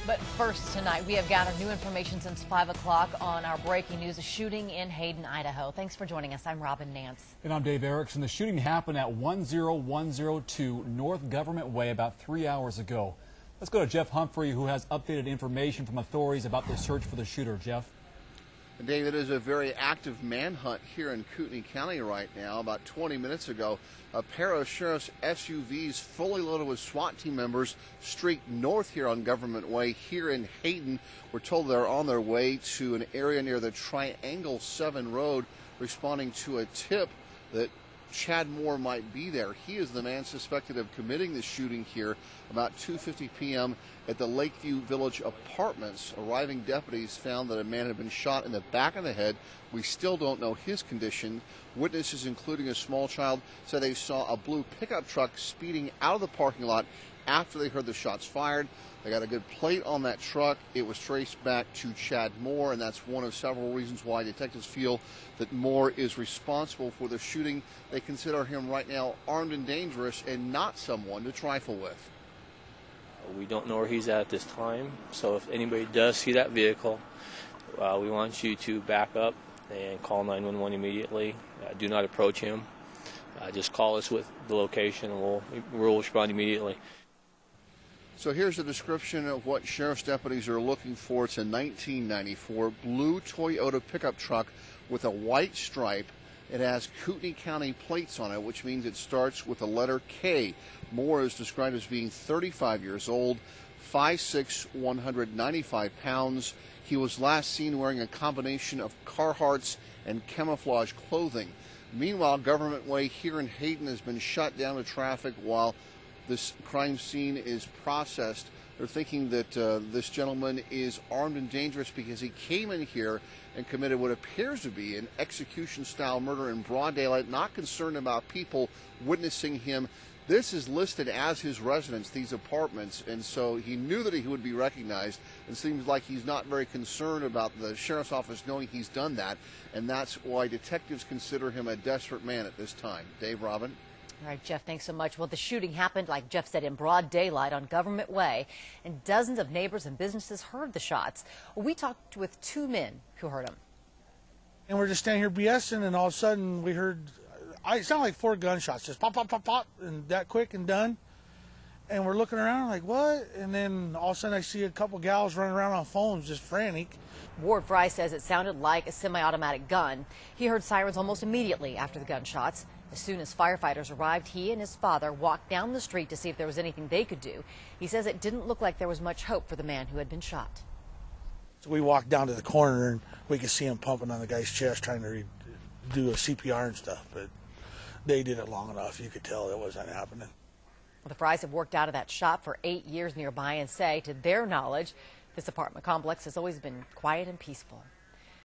But first tonight, we have gathered new information since 5 o'clock on our breaking news, a shooting in Hayden, Idaho. Thanks for joining us. I'm Robin Nance. And I'm Dave Erickson. The shooting happened at 10102 North Government Way about 3 hours ago. Let's go to Jeff Humphrey, who has updated information from authorities about the search for the shooter. Jeff? Dave, it is a very active manhunt here in Kootenai County right now. About 20 minutes ago, a pair of sheriff's SUVs fully loaded with SWAT team members streaked north here on Government Way here in Hayden. We're told they're on their way to an area near the Triangle 7 Road, responding to a tip that Chad Moore might be there. He is the man suspected of committing the shooting here about 2:50 p.m. at the Lakeview Village Apartments. Arriving deputies found that a man had been shot in the back of the head. We still don't know his condition. Witnesses, including a small child, said they saw a blue pickup truck speeding out of the parking lot after they heard the shots fired. They got a good plate on that truck. It was traced back to Chad Moore, and that's one of several reasons why detectives feel that Moore is responsible for the shooting. They consider him right now armed and dangerous and not someone to trifle with. We don't know where he's at this time, so if anybody does see that vehicle, we want you to back up and call 911 immediately. Do not approach him. Just call us with the location and we'll respond immediately. So here's a description of what sheriff's deputies are looking for. It's a 1994 blue Toyota pickup truck with a white stripe. It has Kootenai County plates on it, which means it starts with the letter K. Moore is described as being 35 years old, 5'6", 195 pounds. He was last seen wearing a combination of Carhartts and camouflage clothing. Meanwhile, Government Way here in Hayden has been shut down to traffic while this crime scene is processed. They're thinking that this gentleman is armed and dangerous because he came in here and committed what appears to be an execution-style murder in broad daylight, not concerned about people witnessing him. This is listed as his residence, these apartments, and so he knew that he would be recognized. It seems like he's not very concerned about the sheriff's office knowing he's done that, and that's why detectives consider him a desperate man at this time. Dave, Robin? All right, Jeff, thanks so much. Well, the shooting happened, like Jeff said, in broad daylight on Government Way, and dozens of neighbors and businesses heard the shots. Well, we talked with two men who heard them. And we're just standing here BSing, and all of a sudden we heard, it sounded like 4 gunshots, just pop, pop, pop, pop, and that quick and done. And we're looking around like, what? And then all of a sudden I see a couple gals running around on phones, just frantic. Ward Fry says it sounded like a semi-automatic gun. He heard sirens almost immediately after the gunshots. As soon as firefighters arrived, he and his father walked down the street to see if there was anything they could do. He says it didn't look like there was much hope for the man who had been shot. So we walked down to the corner and we could see him pumping on the guy's chest, trying to do a CPR and stuff, but they did it long enough. You could tell it wasn't happening. Well, the Frys have worked out of that shop for 8 years nearby and say, to their knowledge, this apartment complex has always been quiet and peaceful.